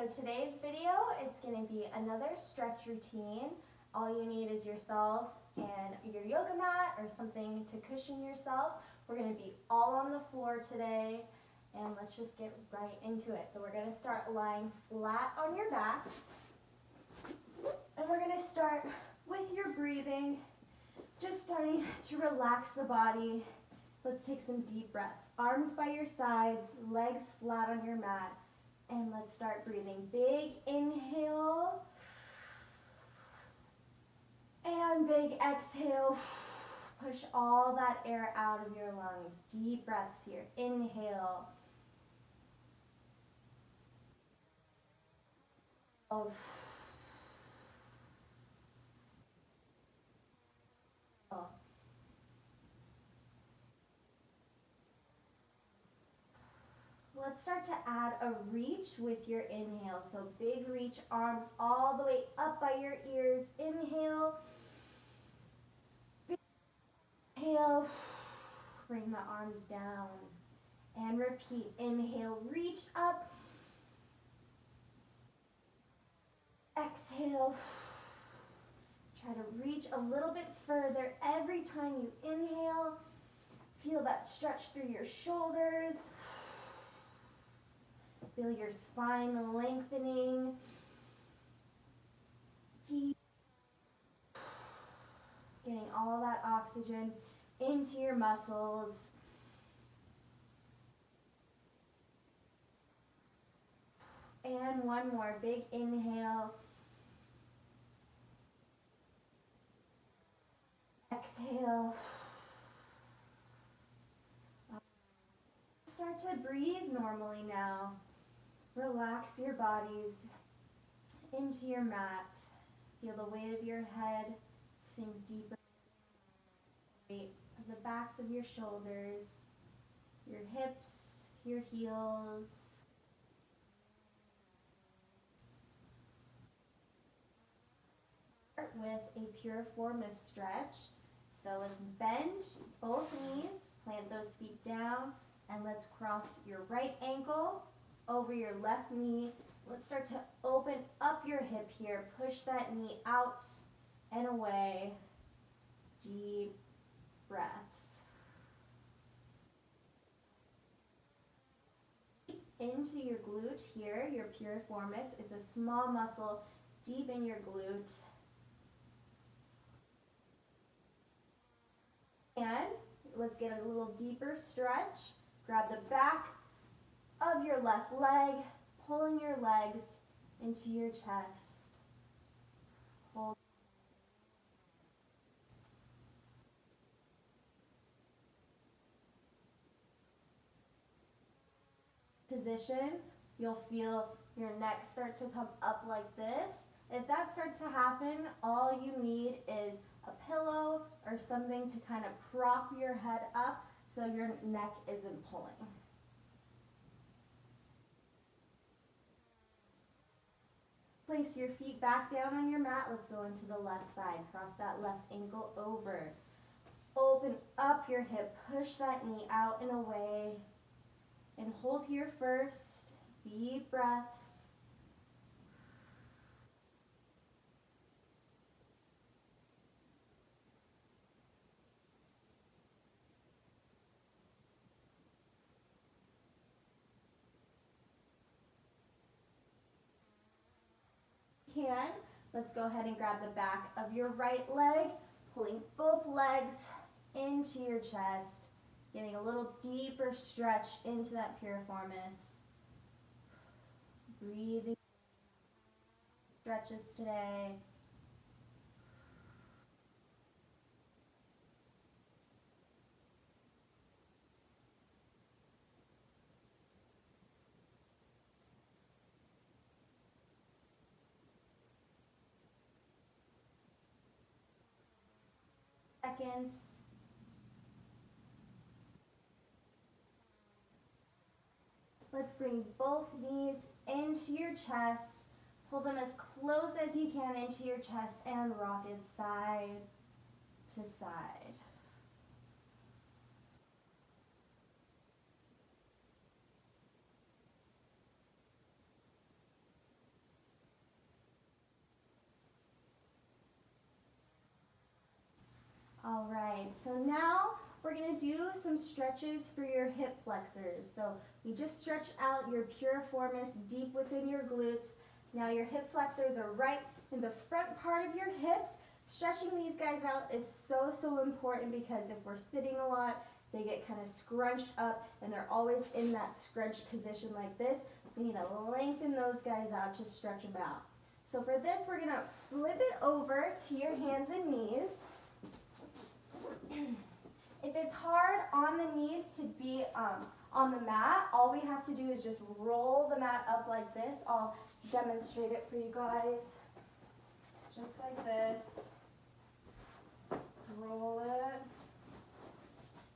So today's video, it's going to be another stretch routine. All you need is yourself and your yoga mat or something to cushion yourself. We're going to be all on the floor today, and let's just get right into it. So we're going to start lying flat on your backs, and we're going to start with your breathing, just starting to relax the body. Let's take some deep breaths. Arms by your sides, legs flat on your mat. And let's start breathing. Big inhale. And big exhale. Push all that air out of your lungs. Deep breaths here. Inhale. Let's start to add a reach with your inhale. So big reach, arms all the way up by your ears. Inhale. Big inhale. Bring the arms down. And repeat. Inhale, reach up. Exhale. Try to reach a little bit further every time you inhale. Feel that stretch through your shoulders. Feel your spine lengthening. Deep. Getting all that oxygen into your muscles. And one more big inhale. Exhale. Start to breathe normally now. Relax your bodies into your mat. Feel the weight of your head sink deeper. Weight of the backs of your shoulders, your hips, your heels. Start with a piriformis stretch. So let's bend both knees, plant those feet down, and let's cross your right ankle over your left knee. Let's start to open up your hip here. Push that knee out and away. Deep breaths. Into your glute here, your piriformis. It's a small muscle deep in your glute. And let's get a little deeper stretch. Grab the back of your left leg, pulling your legs into your chest. Hold. Position, you'll feel your neck start to come up like this. If that starts to happen, all you need is a pillow or something to kind of prop your head up so your neck isn't pulling. Place your feet back down on your mat. Let's go into the left side. Cross that left ankle over. Open up your hip. Push that knee out and away. And hold here first. Deep breaths. Let's go ahead and grab the back of your right leg, pulling both legs into your chest, getting a little deeper stretch into that piriformis. Breathing stretches today. Seconds. Let's bring both knees into your chest. Pull them as close as you can into your chest and rock it side to side. All right, so now we're gonna do some stretches for your hip flexors. So we just stretched out your piriformis deep within your glutes. Now your hip flexors are right in the front part of your hips. Stretching these guys out is so important because if we're sitting a lot, they get kind of scrunched up and they're always in that scrunched position like this. We need to lengthen those guys out to stretch them out. So for this, we're gonna flip it over to your hands and knees. If it's hard on the knees to be on the mat, all we have to do is just roll the mat up like this. I'll demonstrate it for you guys. Just like this. Roll it.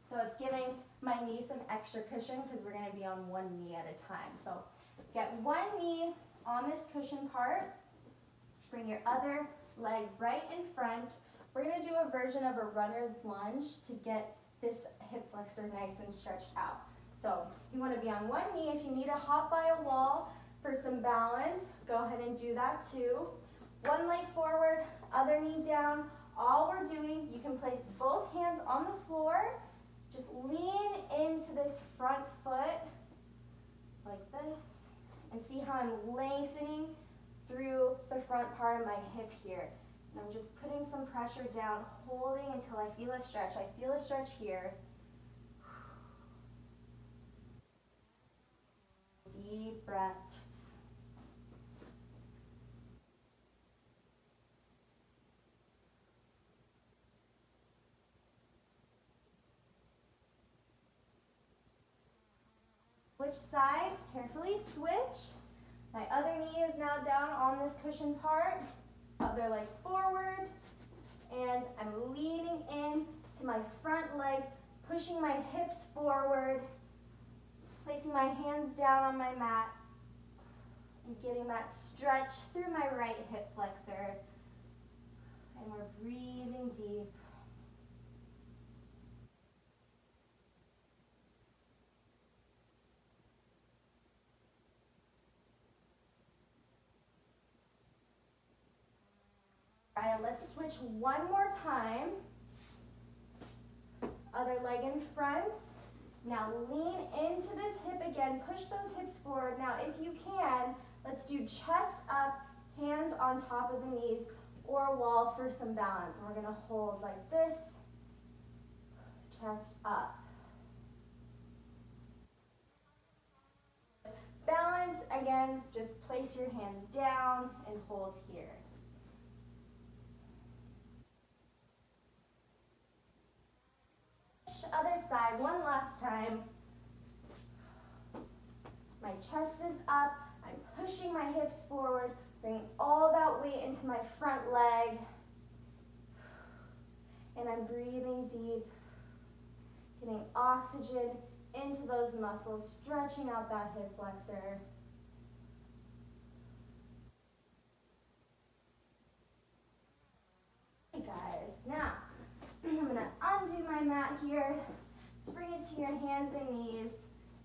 So it's giving my knee some extra cushion because we're going to be on one knee at a time. So get one knee on this cushion part. Bring your other leg right in front. We're going to do a version of a runner's lunge to get this hip flexor nice and stretched out. So you want to be on one knee. If you need to hop by a wall for some balance, go ahead and do that too. One leg forward, other knee down. All we're doing, you can place both hands on the floor. Just lean into this front foot like this and see how I'm lengthening through the front part of my hip here. And I'm just putting some pressure down, holding until I feel a stretch. I feel a stretch here. Deep breaths. Switch sides, carefully switch. My other knee is now down on this cushion part. Other leg forward. And I'm leaning in to my front leg, pushing my hips forward, placing my hands down on my mat, and getting that stretch through my right hip flexor. And we're breathing deep. All right, let's switch one more time. Other leg in front. Now lean into this hip again. Push those hips forward. Now if you can, let's do chest up, hands on top of the knees or wall for some balance. And we're going to hold like this, chest up. Balance, again, just place your hands down and hold here. Other side, one last time. My chest is up, I'm pushing my hips forward, bringing all that weight into my front leg. And I'm breathing deep, getting oxygen into those muscles, stretching out that hip flexor. Hey guys, now I'm going to undo my mat here. Let's bring it to your hands and knees.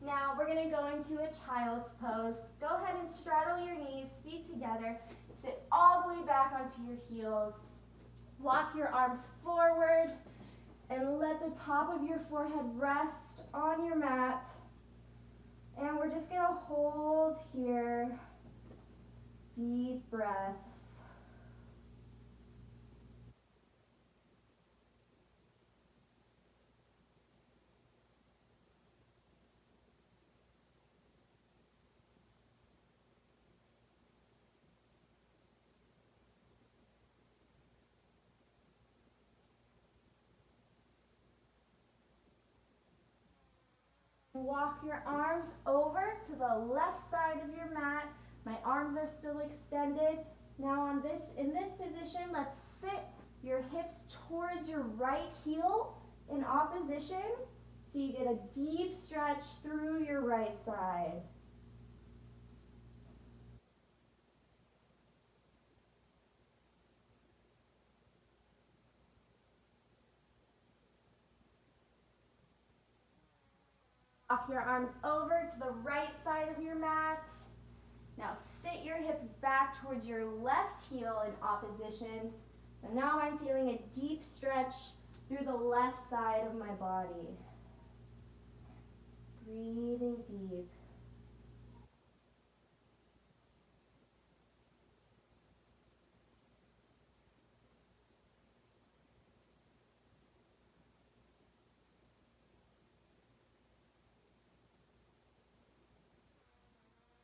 Now we're going to go into a child's pose. Go ahead and straddle your knees, feet together. Sit all the way back onto your heels. Walk your arms forward and let the top of your forehead rest on your mat. And we're just going to hold here. Deep breaths. Walk your arms over to the left side of your mat. My arms are still extended. Now in this position, let's sit your hips towards your right heel in opposition. So you get a deep stretch through your right side. Walk your arms over to the right side of your mat. Now sit your hips back towards your left heel in opposition. So now I'm feeling a deep stretch through the left side of my body. Breathing deep.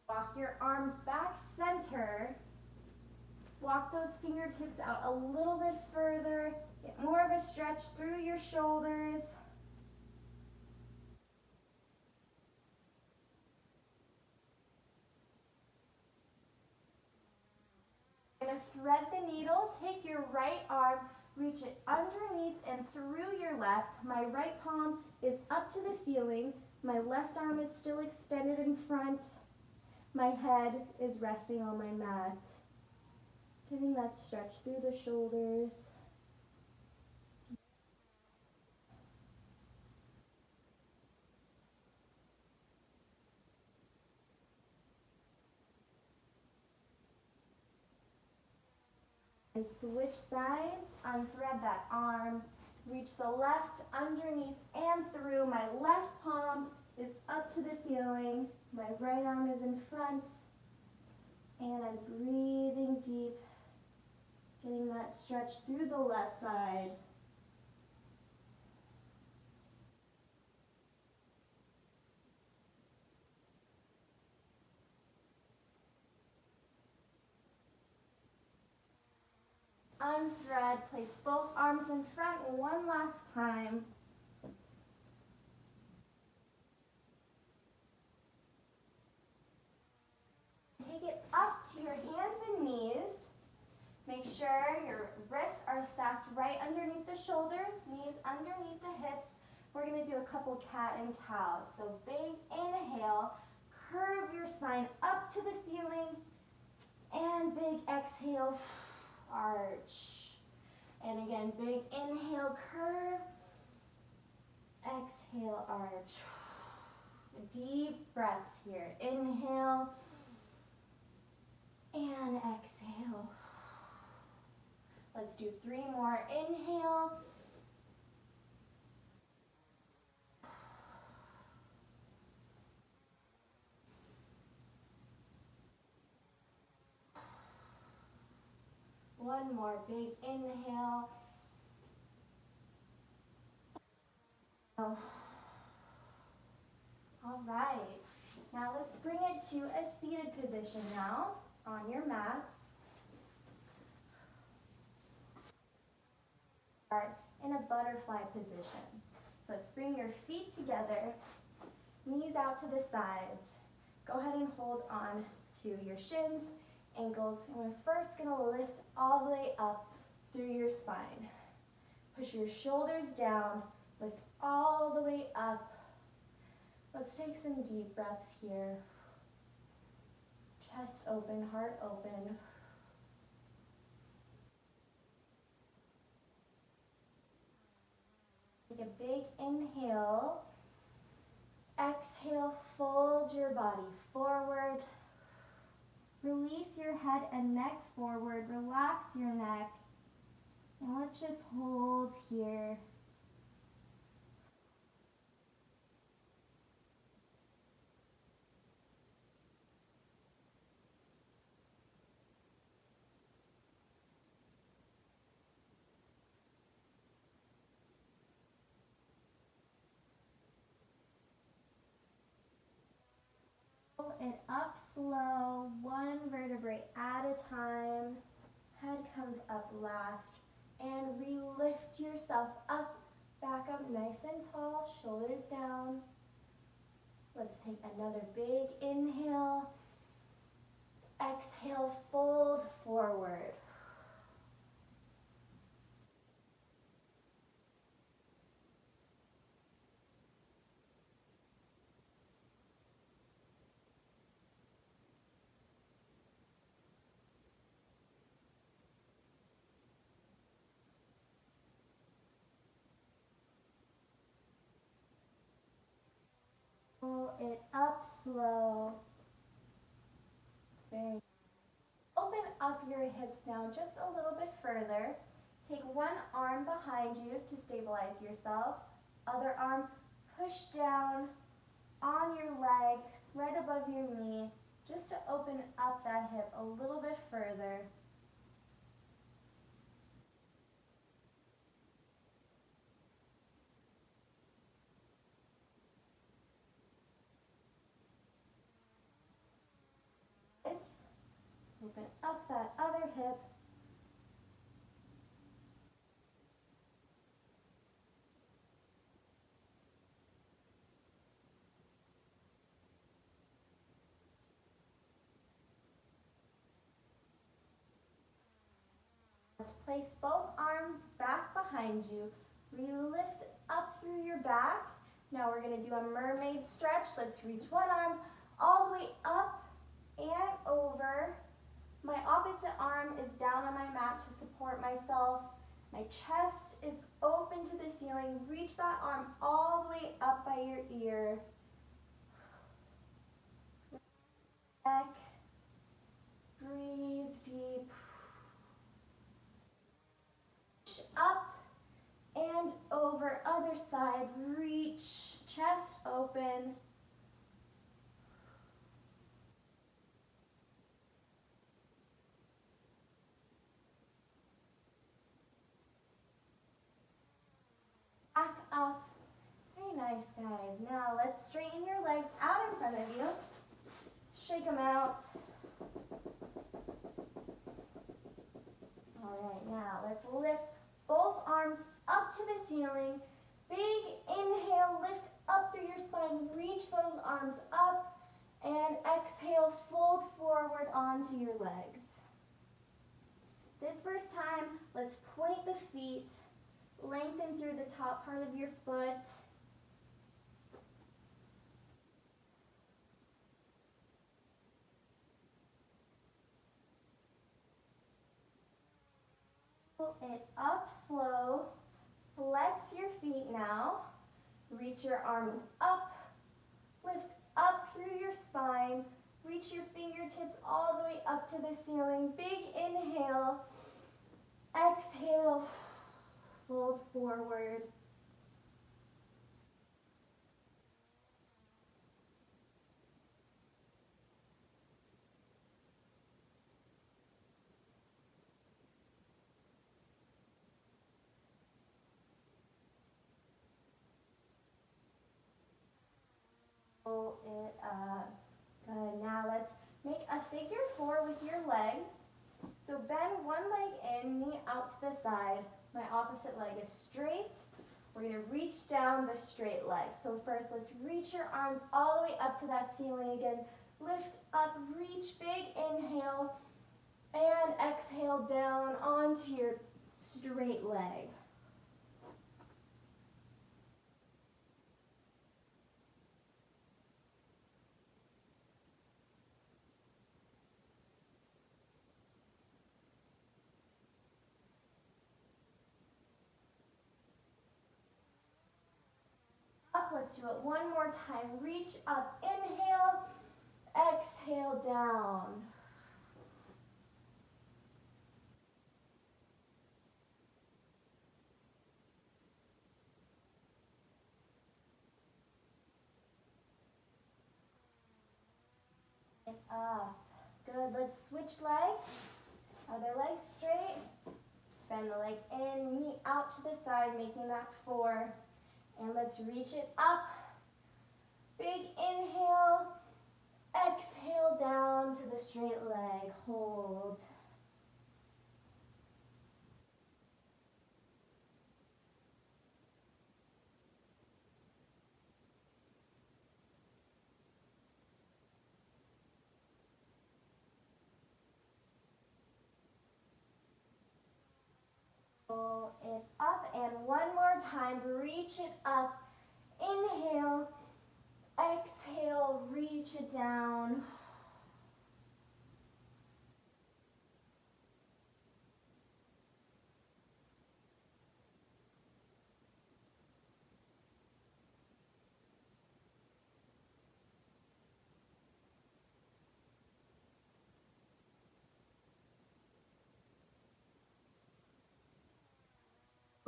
Walk your arms back center. Walk those fingertips out a little bit further. Get more of a stretch through your shoulders. You're going to thread the needle. Take your right arm, reach it underneath and through your left. My right palm is up to the ceiling. My left arm is still extended in front. My head is resting on my mat. Giving that stretch through the shoulders. And switch sides, unthread that arm. Reach the left underneath and through. My left palm is up to the ceiling. My right arm is in front. And I'm breathing deep, getting that stretch through the left side. Unthread, place both arms in front one last time. Take it up to your hands and knees. Make sure your wrists are stacked right underneath the shoulders, knees underneath the hips. We're going to do a couple cat and cow. So big inhale, curve your spine up to the ceiling, and big exhale, arch. And again, big inhale, curve, exhale, arch. Deep breaths here. Inhale and exhale. Let's do 3 more. Inhale. One more big inhale. All right. Now let's bring it to a seated position now on your mats. Start in a butterfly position. So let's bring your feet together, knees out to the sides. Go ahead and hold on to your shins, ankles. And we're first going to lift all the way up through your spine. Push your shoulders down, lift all the way up. Let's take some deep breaths here. Chest open, heart open. Take a big inhale. Exhale, fold your body forward. Release your head and neck forward. Relax your neck. And let's just hold here. Pull it up slow, one vertebrae at a time. Head comes up last. And re-lift yourself up, back up nice and tall, shoulders down. Let's take another big inhale. Exhale, fold forward. Pull it up slow. Very. Open up your hips now just a little bit further. Take one arm behind you to stabilize yourself. Other arm push down on your leg, right above your knee, just to open up that hip a little bit further. Open up that other hip. Let's place both arms back behind you. Lift up through your back. Now we're going to do a mermaid stretch. Let's reach one arm all the way up and over. My opposite arm is down on my mat to support myself. My chest is open to the ceiling. Reach that arm all the way up by your ear. Neck. Breathe deep. Up and over. Other side. Reach. Chest open. Back up. Very nice, guys. Now let's straighten your legs out in front of you. Shake them out. All right, now let's lift both arms up to the ceiling. Big inhale, lift up through your spine. Reach those arms up. And exhale, fold forward onto your legs. This first time, let's point the feet. Lengthen through the top part of your foot. Pull it up slow. Flex your feet now. Reach your arms up. Lift up through your spine. Reach your fingertips all the way up to the ceiling. Big inhale. Exhale. Fold forward. Pull it up. Good. Now let's make a figure four with your legs. So bend one leg in, knee out to the side. My opposite leg is straight. We're going to reach down the straight leg. So first, let's reach your arms all the way up to that ceiling again. Lift up, reach, big inhale, and exhale down onto your straight leg. Up, let's do it one more time. Reach up, inhale, exhale down. Up. Good. Let's switch legs. Other leg straight. Bend the leg in, knee out to the side, making that four. And let's reach it up. Big inhale. Exhale down to the straight leg. Hold. Pull it up, and one more time, reach it up. Inhale, exhale, reach it down.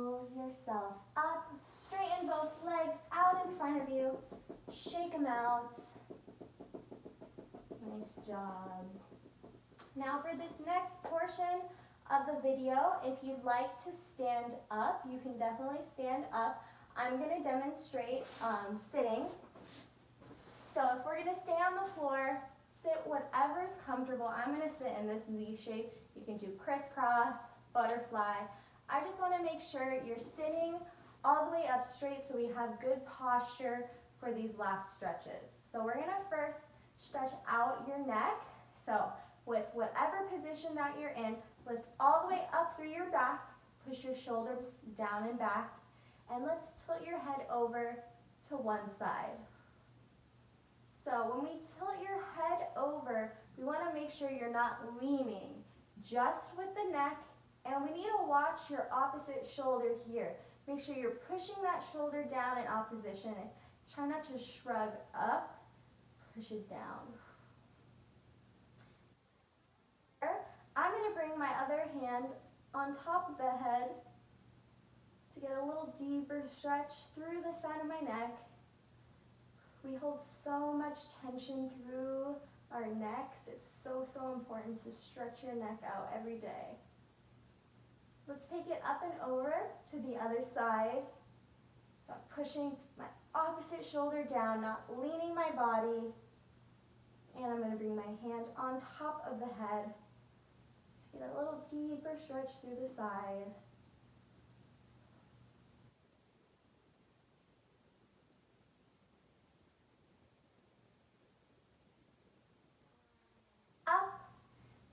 Pull yourself up, straighten both legs out in front of you, shake them out. Nice job. Now for this next portion of the video, if you'd like to stand up, you can definitely stand up. I'm going to demonstrate sitting. So if we're going to stay on the floor, sit whatever's comfortable. I'm going to sit in this Z shape. You can do crisscross, butterfly. I just want to make sure you're sitting all the way up straight so we have good posture for these last stretches. So we're going to first stretch out your neck. So with whatever position that you're in, lift all the way up through your back, push your shoulders down and back, and let's tilt your head over to one side. So when we tilt your head over, we want to make sure you're not leaning, just with the neck, and we need to watch your opposite shoulder here. Make sure you're pushing that shoulder down in opposition, and try not to shrug up, push it down. I'm going to bring my other hand on top of the head to get a little deeper stretch through the side of my neck. We hold so much tension through our necks. It's so important to stretch your neck out every day. Let's take it up and over to the other side. So I'm pushing my opposite shoulder down, not leaning my body. And I'm going to bring my hand on top of the head to get a little deeper stretch through the side. Up.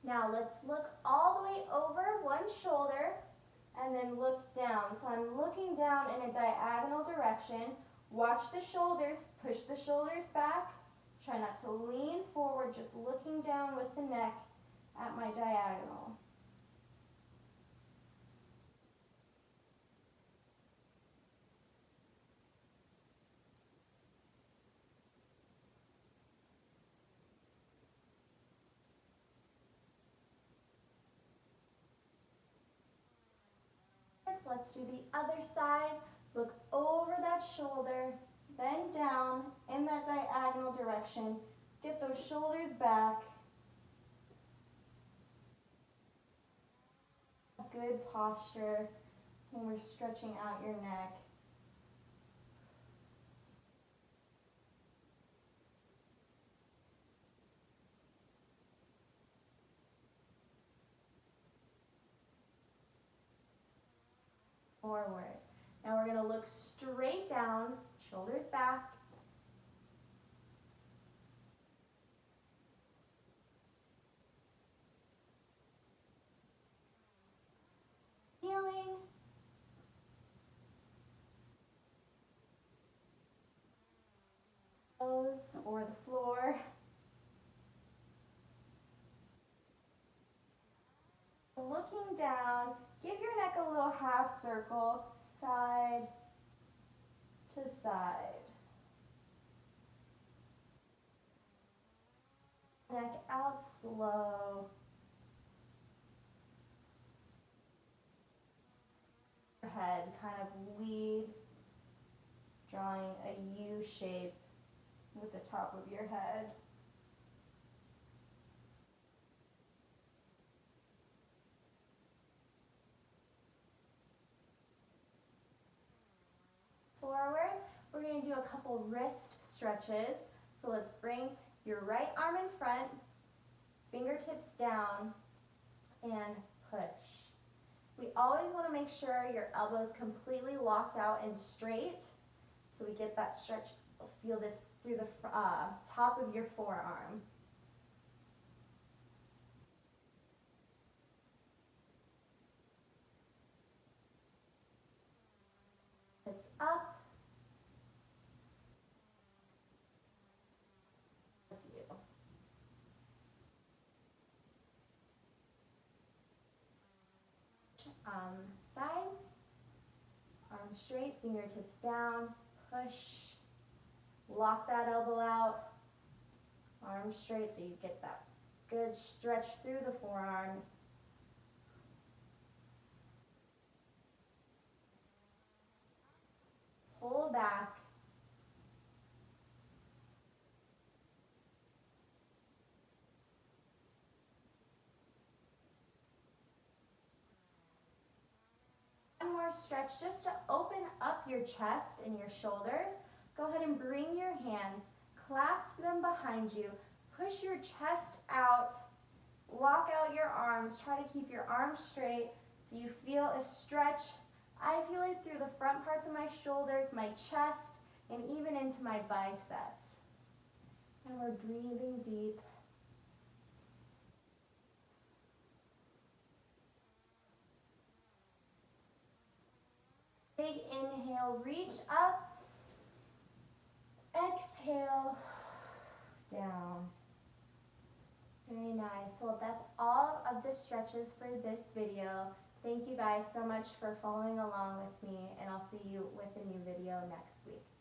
Now let's look all the way over one shoulder and then look down. So I'm looking down in a diagonal direction. Watch the shoulders, push the shoulders back. Try not to lean forward, just looking down with the neck at my diagonal. Let's do the other side. Look over that shoulder, then down in that diagonal direction. Get those shoulders back. Good posture when we're stretching out your neck. Forward. Now we're going to look straight down, shoulders back. Ceiling. Or the floor. Looking down, give your neck a little half circle, side to side. Neck out slow. Head kind of lead, drawing a U shape with the top of your head. Forward, we're going to do a couple wrist stretches. So let's bring your right arm in front, fingertips down, and push. We always want to make sure your elbows completely locked out and straight so we get that stretch. Feel this through the top of your forearm. Hips up. That's you. Sides, arms straight, fingertips down, push, lock that elbow out, arms straight so you get that good stretch through the forearm. pull back. One more stretch just to open up your chest and your shoulders. Go ahead and bring your hands, clasp them behind you, push your chest out, walk out your arms, try to keep your arms straight so you feel a stretch. I feel it through the front parts of my shoulders, my chest, and even into my biceps. And we're breathing deep. Big inhale, reach up. Exhale, down. Very nice. Well, that's all of the stretches for this video. Thank you guys so much for following along with me, and I'll see you with a new video next week.